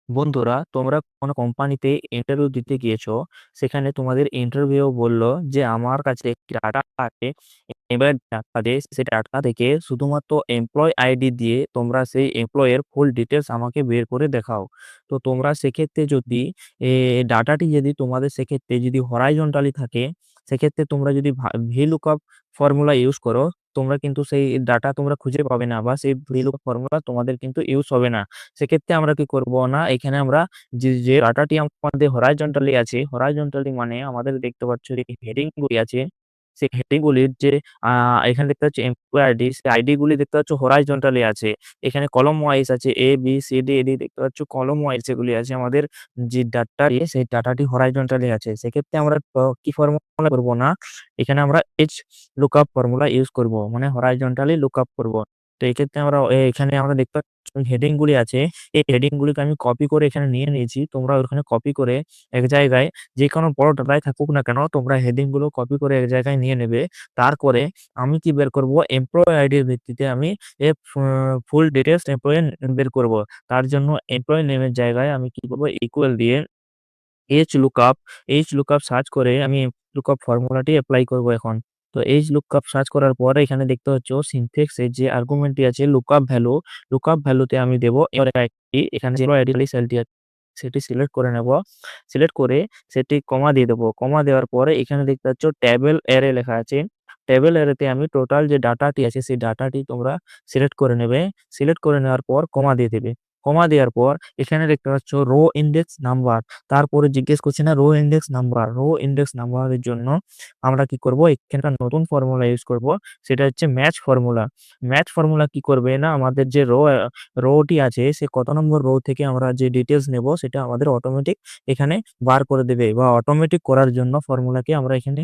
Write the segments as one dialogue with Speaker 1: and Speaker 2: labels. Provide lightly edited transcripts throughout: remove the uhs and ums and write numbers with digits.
Speaker 1: বন্ধুরা, তোমরা কোনো কোম্পানিতে ইন্টারভিউ দিতে গিয়েছো। সেখানে তোমাদের ইন্টারভিউ বললো যে আমার কাছে একটি ডাটা আছে। এবার সেই ডাটা থেকে শুধুমাত্র এমপ্লয় আইডি দিয়ে তোমরা সেই এমপ্লয়ের ফুল ডিটেলস আমাকে বের করে দেখাও। তো তোমরা সেক্ষেত্রে যদি ডাটাটি যদি তোমাদের সেক্ষেত্রে যদি হরাইজন্টালি থাকে, সেক্ষেত্রে তোমরা যদি ভিলুকআপ ফর্মুলা ইউজ করো, তোমরা কিন্তু সেই ডাটা তোমরা খুঁজে পাবে না, বা সেই ভিলুকআপ ফর্মুলা তোমাদের কিন্তু ইউজ হবে না। সেক্ষেত্রে আমরা কি করব না, এখানে আমরা যে যে ডাটাটি আমাদের হরাইজন্টালি আছে, হরাইজন্টালি মানে আমাদের দেখতে পাচ্ছ যে হেডিং গুলি আছে, সেই হেডিং গুলির যে এখানে দেখতে পাচ্ছ এমপ্লয় আইডি, সেই আইডি গুলি দেখতে পাচ্ছ হরাইজন্টালি আছে। এখানে কলম ওয়াইজ আছে, এ বি সি ডি এডি দেখতে পাচ্ছ কলম ওয়াইজ যেগুলি আছে, আমাদের যে ডাটা সেই ডাটাটি হরাইজন্টালি আছে। সেক্ষেত্রে আমরা কি ফর্মুলা করব না, এখানে আমরা এইচ লুকআপ ফর্মুলা ইউজ করব, মানে হরাইজন্টালি লুকআপ করব। তো এক্ষেত্রে আমরা এখানে আমরা দেখতে হেডিং গুলি আছে, এই হেডিং গুলিকে আমি কপি করে এখানে নিয়ে নিয়েছি। তোমরা ওখানে কপি করে এক জায়গায়, যে কোনো বড় ডাটায় থাকুক না কেন, তোমরা হেডিং গুলো কপি করে এক জায়গায় নিয়ে নেবে। তারপরে আমি কি বের করব, এমপ্লয় আইডির ভিত্তিতে আমি ফুল ডিটেলস এমপ্লয় বের করব। তার জন্য এমপ্লয় নেমের জায়গায় আমি কি করব, ইকুয়াল দিয়ে H lookup, H lookup search করে আমি লুকআপ ফর্মুলাটি অ্যাপ্লাই করব এখন। তো এইচ লুকআপ সার্চ করার পরে এখানে দেখতে হচ্ছে সিনট্যাক্স এর যে আর্গুমেন্টটি আছে লুকআপ ভ্যালু, লুকআপ ভ্যালুতে আমি দেব এর একটি, এখানে জিরো আইডি সেলটি আছে সেটি সিলেক্ট করে নেব। সিলেক্ট করে সেটি কমা দিয়ে দেবো। কমা দেওয়ার পরে এখানে দেখতে পাচ্ছ টেবল অ্যারে লেখা আছে। টেবল অ্যারেতে আমি টোটাল যে ডাটাটি আছে সেই ডাটাটি তোমরা সিলেক্ট করে নেবে। সিলেক্ট করে নেওয়ার পর কমা দিয়ে দেবে। কমা দেওয়ার পর এখানে দেখতে পাচ্ছ রো ইন্ডেক্স নাম্বার। তারপরে জিজ্ঞেস করছে না row index number, row index নাম্বারের জন্য আমরা কি করব, এখানে একটা নতুন ফর্মুলা ইউজ করব। সেটা হচ্ছে ম্যাচ ফর্মুলা। ম্যাচ ফর্মুলা কি করবে না, আমাদের যে রোটি আছে সে কত নম্বর রো থেকে আমরা যে ডিটেলস নেব সেটা আমাদের অটোমেটিক এখানে বার করে দেবে, বা অটোমেটিক করার জন্য ফর্মুলাকে আমরা এখানে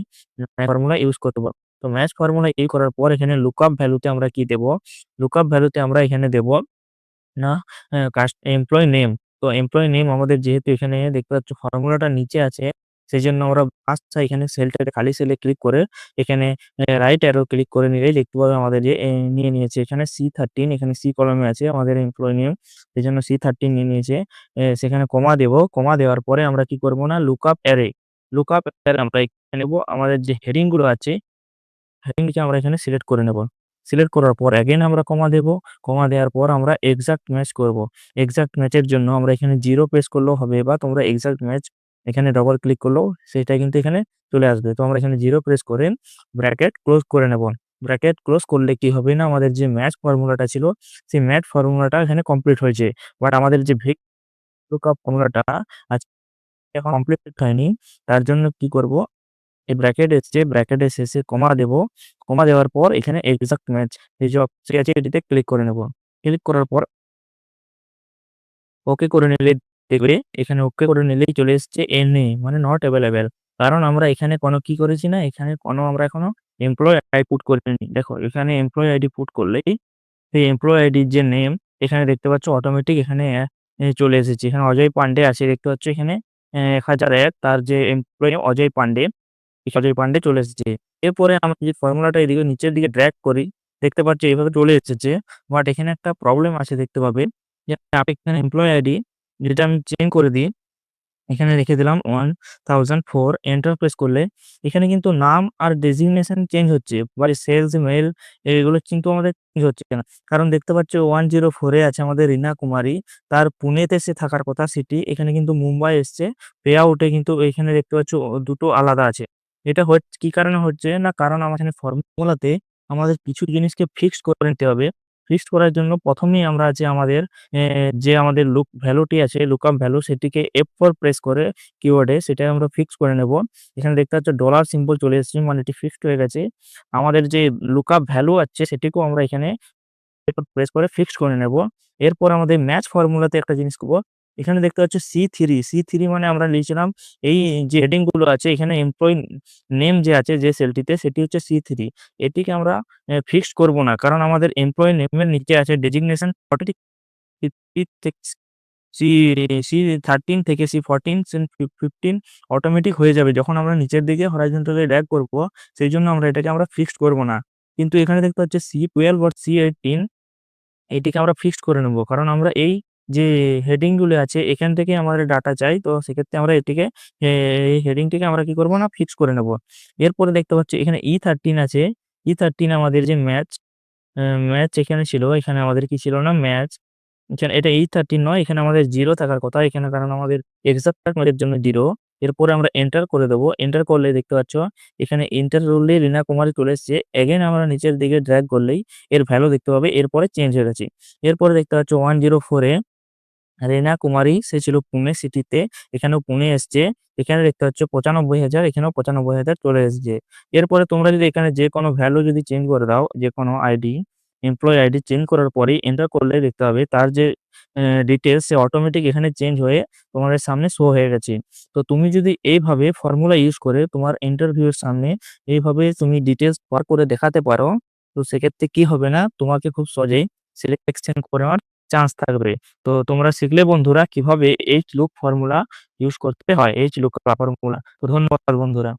Speaker 1: ফর্মুলা ইউজ করতে পারবো। তো ম্যাচ ফর্মুলা ইউজ করার পর এখানে লুকআপ ভ্যালুতে আমরা কি দেব, লুকআপ ভ্যালুতে আমরা এখানে দেব না এমপ্লয়ি নেম। তো এমপ্লয়ি নেম আমাদের যেহেতু এখানে দেখতে পাচ্ছ ফর্মুলাটা নিচে আছে, সেই জন্য আমরা আচ্ছা এখানে সেলটা খালি সেলে ক্লিক করে এখানে রাইট অ্যারো ক্লিক করে নিলেই দেখতে পাবে আমাদের যে নিয়ে নিয়েছে এখানে C13, এখানে সি কলমে আছে আমাদের এমপ্লয়ি নেম, সেই জন্য C13 নিয়ে নিয়েছে। সেখানে কমা দেব। কমা দেওয়ার পরে আমরা কি করব না, লুকআপ অ্যারে, লুকআপ অ্যারে আমরা এখানে নেব। আমাদের যে হেডিং গুলো আছে হেডিংটিকে আমরা এখানে সিলেক্ট করে নেব। সিলেক্ট করার পর এগেইন আমরা কমা দেব। কমা দেওয়ার পর আমরা এক্সাক্ট ম্যাচ করব। এক্সাক্ট ম্যাচের জন্য আমরা এখানে 0 প্রেস করলেও হবে, বা তোমরা এক্সাক্ট ম্যাচ এখানে ডবল ক্লিক করলেও সেটা কিন্তু এখানে চলে আসবে। তো আমরা এখানে 0 প্রেস করে ব্র্যাকেট ক্লোজ করে নেব। ব্র্যাকেট ক্লোজ করলে কি হবে না, আমাদের যে ম্যাচ ফর্মুলাটা ছিল সেই ম্যাচ ফর্মুলাটা এখানে কমপ্লিট হয়েছে। বাট আমাদের যে ভিক লুকআপ ফর্মুলাটা আজকে এখন কমপ্লিট হয়নি। তার জন্য কি করব, এই ব্র্যাকেট এসছে, ব্র্যাকেটের শেষে কমা দেব। কমা দেওয়ার পর এখানে এক্সাক্ট ম্যাচ এই যে অপশন আছে এটিতে ক্লিক করে নেব। ক্লিক করার পর ওকে করে নিলে দেখবে এখানে ওকে করে নিলেই চলে এসছে এনএ, মানে নট অ্যাভেলেবেল। কারণ আমরা এখানে কোনো কি করেছি না, এখানে কোনো আমরা এখনো এমপ্লয় আইডি পুট করিনি। দেখো এখানে এমপ্লয় আইডি পুট করলেই সেই এমপ্লয় আইডির যে নেম এখানে দেখতে পাচ্ছ অটোমেটিক এখানে চলে এসেছে। এখানে অজয় পান্ডে আছে দেখতে পাচ্ছ এখানে 1001, তার যে এমপ্লয় অজয় পান্ডে, অজয় পান্ডে চলে এসেছে। এরপরে আমরা যদি ফর্মুলাটা এদিকে নিচের দিকে ড্র্যাগ করি, দেখতে পাচ্ছি এইভাবে চলে এসেছে। বাট এখানে একটা প্রবলেম আছে দেখতে পাবে, যে আপনি এখানে এমপ্লয় আইডি যেটা আমি চেঞ্জ করে দিই, এখানে রেখে দিলাম 1004, এন্টার প্রেস করলে এখানে কিন্তু নাম আর ডেজিগনেশন চেঞ্জ হচ্ছে, বাট সেলস মেল এগুলো কিন্তু আমাদের চেঞ্জ হচ্ছে না। কারণ দেখতে পাচ্ছ 104 এ আছে আমাদের রিনা কুমারী, তার পুনেতে সে থাকার কথা সিটি, এখানে কিন্তু মুম্বাই এসছে। পে আউটে কিন্তু এখানে দেখতে পাচ্ছ দুটো আলাদা আছে। এটা হচ্ছে কি কারণে হচ্ছে না, কারণ আমার এখানে ফর্মুলাতে আমাদের কিছু জিনিসকে ফিক্সড করে নিতে হবে। ফিক্সড করার জন্য প্রথমেই আমরা যে আমাদের যে আমাদের ভ্যালুটি আছে লুকআপ ভ্যালু, সেটিকে F4 প্রেস করে কিওয়ার্ডে সেটা আমরা ফিক্স করে নেব। এখানে দেখতে পাচ্ছ ডলার সিম্বল চলে এসেছে, মানে এটি ফিক্সড হয়ে গেছে। আমাদের যে লুকআপ ভ্যালু আছে সেটিকেও আমরা এখানে প্রেস করে ফিক্সড করে নেব। এরপর আমাদের ম্যাচ ফর্মুলাতে একটা জিনিস করব। এখানে দেখতে পাচ্ছ C3 মানে আমরা লিখছিলাম এই যে হেডিং গুলো আছে এখানে এমপ্লয়ি নেম যে আছে যে সেলটিতে সেটি হচ্ছে C3। এটিকে আমরা ফিক্সড করব না, কারণ আমাদের এমপ্লয়ি নেমের নিচে আছে ডেজিগনেশন 40 থেকে সি C13 থেকে C14 15 অটোমেটিক হয়ে যাবে যখন আমরা নিচের দিকে হরাইজন্টালি ড্র্যাগ করব। সেই জন্য এটাকে আমরা ফিক্সড করব না। কিন্তু এখানে দেখতে পাচ্ছি C12 বা C18 এটিকে আমরা ফিক্সড করে নেব, কারণ আমরা এই যে হেডিং গুলো আছে এখান থেকে আমাদের ডাটা চাই। তো সেক্ষেত্রে আমরা এটিকে এই হেডিংটিকে আমরা কি করব না ফিক্স করে নেব। এরপরে দেখতে পাচ্ছি এখানে E13 আছে। E13 আমাদের যে ম্যাচ এখানে ছিল, এখানে আমাদের কি ছিল না ম্যাচ। এখানে এটা 813 নয়, এখানে আমাদের 0 থাকার কথা। এখানে কারণ আমাদের এক্সাক্ট ম্যাচের জন্য 0। এরপরে আমরা এন্টার করে দেব। এন্টার করলে দেখতে পাচ্ছ এখানে এন্টার করলেই রিনা কুমারী চলে এসছে। এগেইন আমরা নিচের দিকে ড্রাগ করলেই এর ভ্যালু দেখতে পাবে। এরপরে চেঞ্জ হয়ে গেছে। এরপরে দেখতে পাচ্ছ 104 এ রিনা কুমারী সে ছিল পুনে সিটিতে। এখানেও পুনে এসছে। এখানে দেখতে পাচ্ছ ৯৫,০০০, এখানেও ৯৫,০০০ চলে এসেছে। এরপরে তোমরা যদি এখানে যেকোনো ভ্যালু যদি চেঞ্জ করে দাও, যেকোনো আইডি, এমপ্লয়ি আইডি চেঞ্জ করার পরেই এন্টার করলে দেখতে হবে তার যে ডিটেইলস সে অটোমেটিক এখানে চেঞ্জ হয়ে তোমাদের সামনে শো হয়ে গেছে। তো তুমি যদি এইভাবে ফর্মুলা ইউজ করে তোমার ইন্টারভিউ এর সামনে এইভাবে তুমি ডিটেইলস বার করে দেখাতে পারো, তো সেক্ষেত্রে কি হবে না তোমাকে খুব সহজেই সিলেকশন করার চান্স থাকবে। তো তোমরা শিখলে বন্ধুরা কিভাবে এইচ লুপ ফর্মুলা ইউজ করতে হয়, এইচ লুক ফর্মুলা। তো ধন্যবাদ বন্ধুরা।